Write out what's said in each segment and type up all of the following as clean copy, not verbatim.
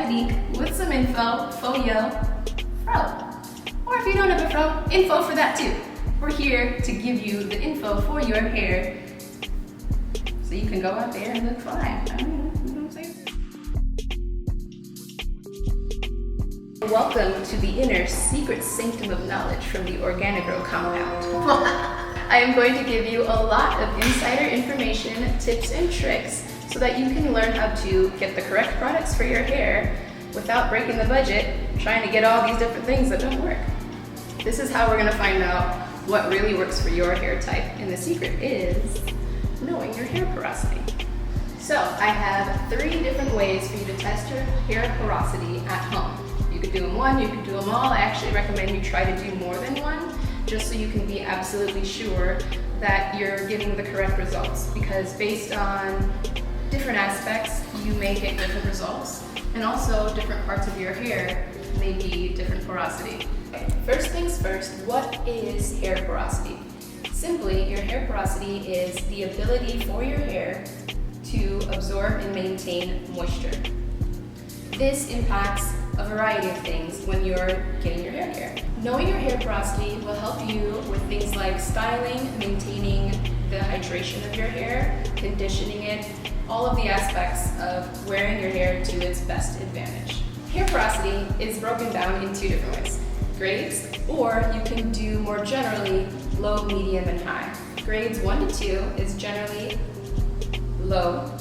Ebonique with some info, fro. Or if you don't have a fro, info for that too. We're here to give you the info for your hair so you can go out there and look fly. I don't know, you know what I'm saying? Welcome to the inner secret sanctum of knowledge from the OrganiGrow compound. I am going to give you a lot of insider information, tips, and tricks so that you can learn how to get the correct products for your hair without breaking the budget, trying to get all these different things that don't work. This is how we're going to find out what really works for your hair type, and the secret is knowing your hair porosity. So I have 3 different ways for you to test your hair porosity at home. You could do them one, you could do them all. I actually recommend you try to do more than one, just so you can be absolutely sure that you're getting the correct results, because based on different aspects, you may get different results, and also different parts of your hair may be different porosity. Okay, first things first, what is hair porosity? Simply, your hair porosity is the ability for your hair to absorb and maintain moisture. This impacts a variety of things when you're getting your hair care. Knowing your hair porosity will help you with things like styling, maintaining the hydration of your hair, conditioning it, all of the aspects of wearing your hair to its best advantage. Hair porosity is broken down in 2 different ways. Grades, or you can do more generally low, medium, and high. Grades 1 to 2 is generally low,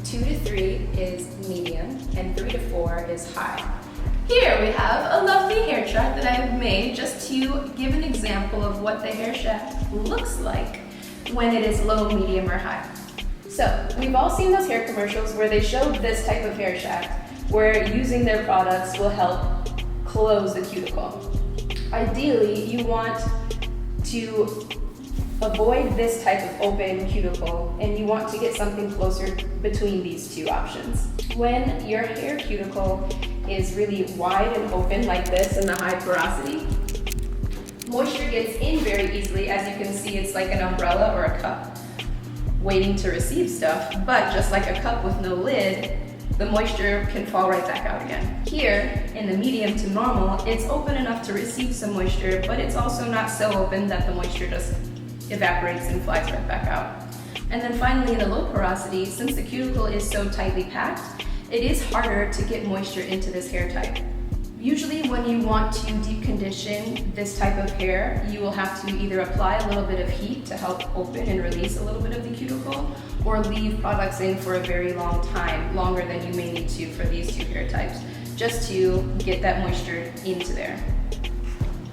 2 to 3 is medium, and 3 to 4 is high. Here we have a lovely hair chart that I have made just to give an example of what the hair shaft looks like when it is low, medium, or high. So we've all seen those hair commercials where they show this type of hair shaft, where using their products will help close the cuticle. Ideally, you want to avoid this type of open cuticle, and you want to get something closer between these 2 options. When your hair cuticle is really wide and open like this in the high porosity, moisture gets in very easily. As you can see, it's like an umbrella or a cup waiting to receive stuff, but just like a cup with no lid, the moisture can fall right back out again. Here, in the medium to normal, it's open enough to receive some moisture, but it's also not so open that the moisture just evaporates and flies right back out. And then finally, in the low porosity, since the cuticle is so tightly packed, it is harder to get moisture into this hair type. Usually when you want to deep condition this type of hair, you will have to either apply a little bit of heat to help open and release a little bit of the cuticle, or leave products in for a very long time, longer than you may need to for these 2 hair types, just to get that moisture into there.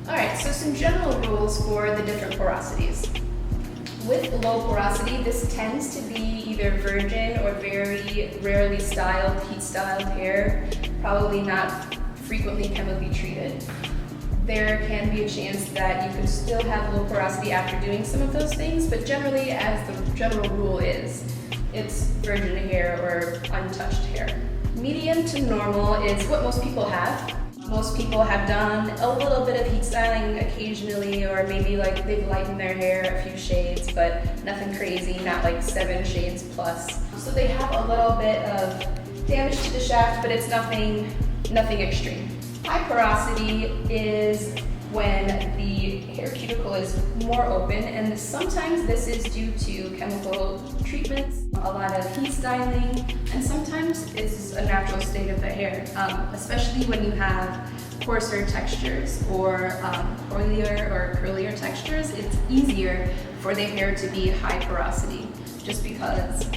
All right, so some general rules for the different porosities. With low porosity, this tends to be either virgin or very rarely styled, heat-styled hair, probably not frequently chemically treated. There can be a chance that you could still have low porosity after doing some of those things, but generally, as the general rule is, it's virgin hair or untouched hair. Medium to normal is what most people have. Most people have done a little bit of heat styling occasionally, or maybe like they've lightened their hair a few shades, but nothing crazy, not like 7 shades plus. So they have a little bit of damage to the shaft, but it's nothing extreme. High porosity is when the hair cuticle is more open, and sometimes this is due to chemical treatments, a lot of heat styling, and sometimes it's a natural state of the hair, especially when you have coarser textures or oilier or curlier textures. It's easier for the hair to be high porosity just because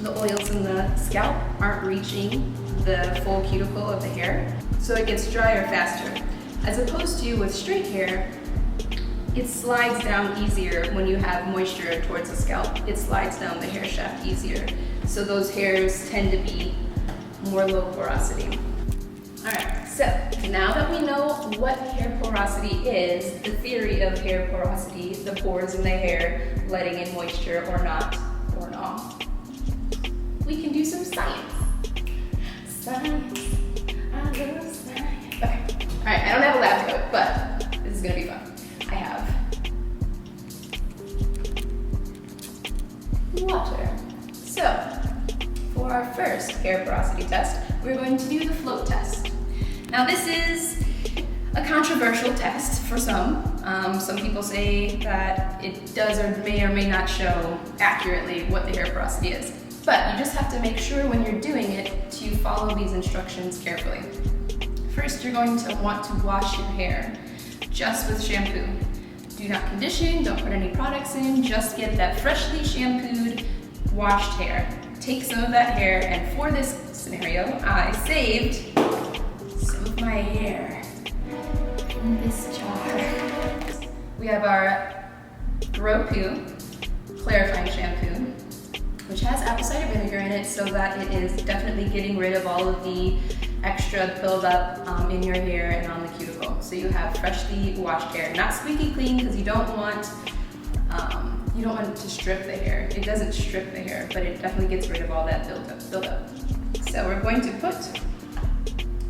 the oils in the scalp aren't reaching the full cuticle of the hair, so it gets drier faster. As opposed to with straight hair, it slides down easier when you have moisture towards the scalp. It slides down the hair shaft easier. So those hairs tend to be more low porosity. All right, so now that we know what hair porosity is, the theory of hair porosity, the pores in the hair letting in moisture or not, we can do some science. Science, I love science. Okay. All right, I don't have a lab coat, but this is gonna be fun. I have water. So, for our first hair porosity test, we're going to do the float test. Now this is a controversial test for some. Some people say that it does or may not show accurately what the hair porosity is. But you just have to make sure when you're doing it to follow these instructions carefully. First, you're going to want to wash your hair just with shampoo. Do not condition, don't put any products in, just get that freshly shampooed, washed hair. Take some of that hair, and for this scenario, I saved some of my hair in this jar. We have our Roku clarifying shampoo, which has apple cider vinegar in it so that it is definitely getting rid of all of the extra buildup in your hair and on the cuticle. So you have freshly washed hair, not squeaky clean because you don't want it to strip the hair. It doesn't strip the hair, but it definitely gets rid of all that buildup. So we're going to put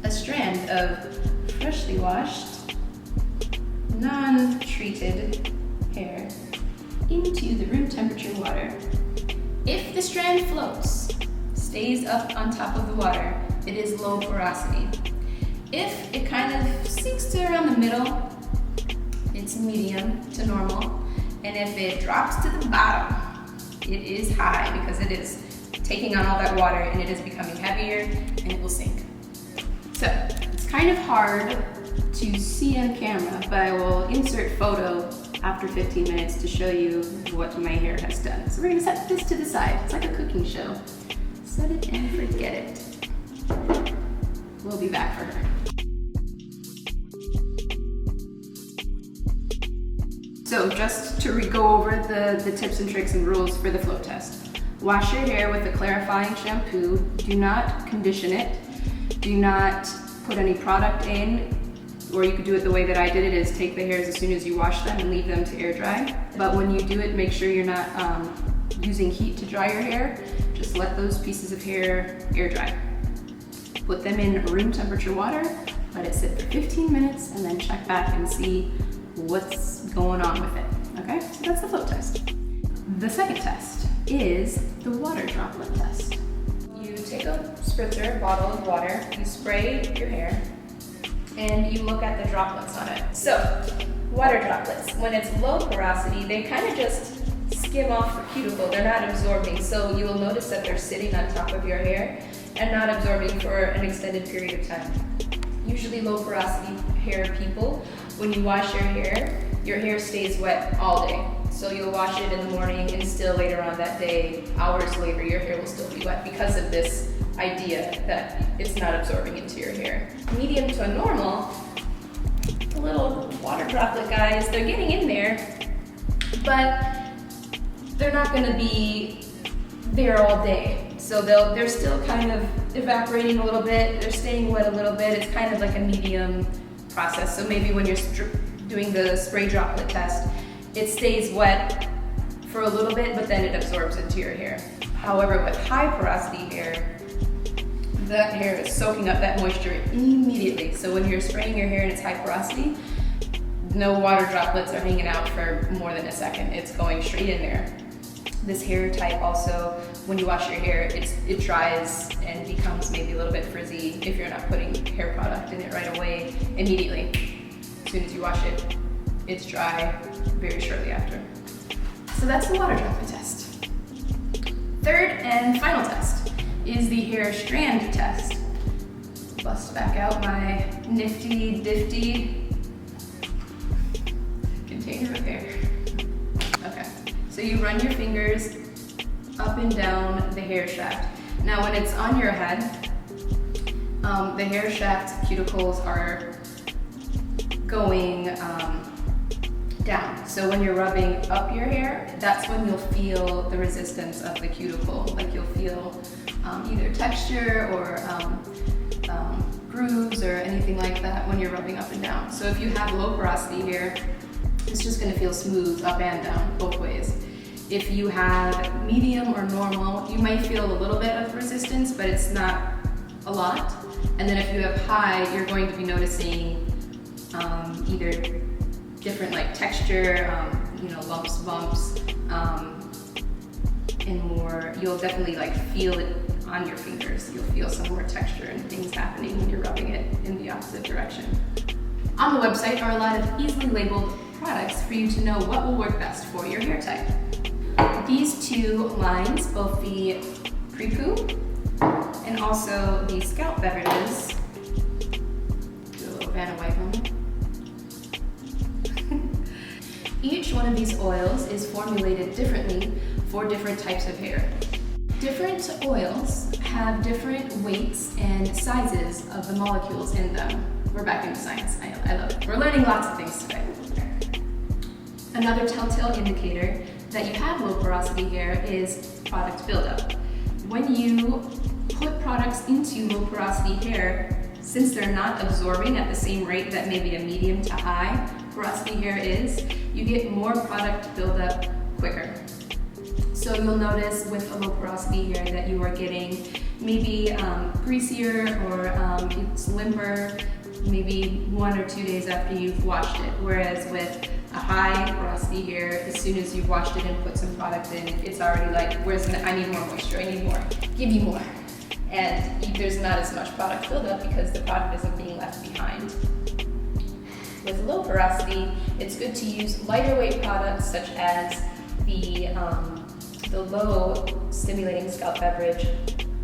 a strand of freshly washed, non-treated hair into the room temperature water. If the strand floats, stays up on top of the water, it is low porosity. If it kind of sinks to around the middle, it's medium to normal. And if it drops to the bottom, it is high because it is taking on all that water and it is becoming heavier and it will sink. So it's kind of hard to see on camera, but I will insert photo after 15 minutes to show you what my hair has done. So we're gonna set this to the side. It's like a cooking show. Set it and forget it. We'll be back for her. So just to go over the tips and tricks and rules for the float test. Wash your hair with a clarifying shampoo. Do not condition it. Do not put any product in, or you could do it the way that I did it, is take the hairs as soon as you wash them and leave them to air dry. But when you do it, make sure you're not using heat to dry your hair. Just let those pieces of hair air dry. Put them in room temperature water, let it sit for 15 minutes, and then check back and see what's going on with it. Okay, so that's the float test. The second test is the water droplet test. You take a spritzer, bottle of water, you spray your hair, and you look at the droplets on it. So, water droplets, when it's low porosity, they kind of just skim off the cuticle. They're not absorbing, so you will notice that they're sitting on top of your hair and not absorbing for an extended period of time. Usually low porosity hair people, when you wash your hair stays wet all day. So you'll wash it in the morning and still later on that day, hours later, your hair will still be wet because of this idea that it's not absorbing into your hair. Medium to normal, the little water droplet guys, they're getting in there, but they're not gonna be there all day. So they're still kind of evaporating a little bit, they're staying wet a little bit. It's kind of like a medium process. So maybe when you're doing the spray droplet test, it stays wet for a little bit, but then it absorbs into your hair. However, with high porosity hair, that hair is soaking up that moisture immediately. So when you're spraying your hair and it's high porosity, no water droplets are hanging out for more than a second. It's going straight in there. This hair type also, when you wash your hair, it dries and becomes maybe a little bit frizzy if you're not putting hair product in it right away, immediately. As soon as you wash it, it's dry very shortly after. So that's the water droplet test. Third and final test is the hair strand test. Bust back out my nifty difty container of hair. Okay, so you run your fingers up and down the hair shaft. Now when it's on your head, the hair shaft cuticles are going down. So when you're rubbing up your hair, that's when you'll feel the resistance of the cuticle. Like you'll feel either texture or grooves or anything like that when you're rubbing up and down. So if you have low porosity hair, it's just gonna feel smooth up and down, both ways. If you have medium or normal, you might feel a little bit of resistance, but it's not a lot. And then if you have high, you're going to be noticing either different like texture, lumps, bumps, and more. You'll definitely like feel it on your fingers. You'll feel some more texture and things happening when you're rubbing it in the opposite direction. On the website are a lot of easily labeled products for you to know what will work best for your hair type. These two lines, both the Pre Poo and also the Scalp Beverages, do a little Vanna White moment. Each one of these oils is formulated differently for different types of hair. Different oils have different weights and sizes of the molecules in them. We're back into science, I love it. We're learning lots of things today. Another telltale indicator that you have low porosity hair is product buildup. When you put products into low porosity hair, since they're not absorbing at the same rate that maybe a medium to high porosity hair is, you get more product buildup quicker. So you'll notice with a low porosity hair that you are getting maybe greasier or it's limper maybe 1 or 2 days after you've washed it. Whereas with a high porosity hair, as soon as you've washed it and put some product in, it's already like, I need more moisture, I need more, give me more. And there's not as much product buildup because the product isn't being left behind. With low porosity, it's good to use lighter weight products such as the low stimulating scalp beverage,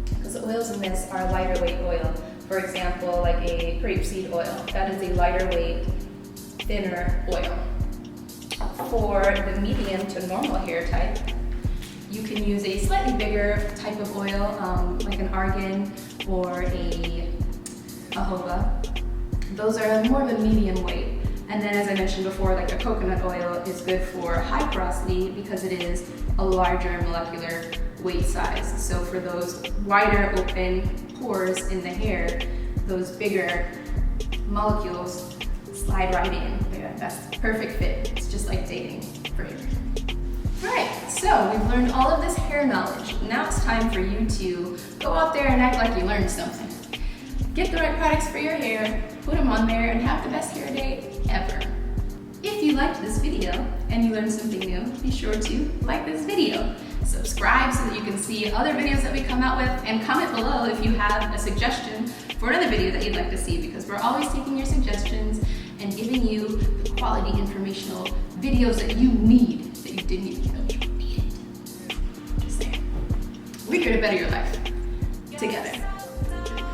because the oils in this are lighter weight oil. For example, like a grapeseed oil, that is a lighter weight, thinner oil. For the medium to normal hair type, you can use a slightly bigger type of oil, like an argan or a jojoba. Those are more of a medium weight. And then as I mentioned before, like a coconut oil is good for high porosity because it is a larger molecular weight size. So for those wider open pores in the hair, those bigger molecules slide right in. That's perfect fit. It's just like dating for hair. All right, so we've learned all of this hair knowledge. Now it's time for you to go out there and act like you learned something. Get the right products for your hair, put them on there, and have the best hair day ever. If you liked this video and you learned something new, be sure to like this video. Subscribe so that you can see other videos that we come out with, and comment below if you have a suggestion for another video that you'd like to see, because we're always taking your suggestions and giving you the quality informational videos that you need, that you didn't even know you needed. Just saying. We're here to better your life together.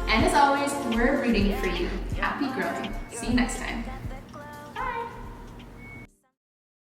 And as always, we're rooting for you. Happy growing. See you next time.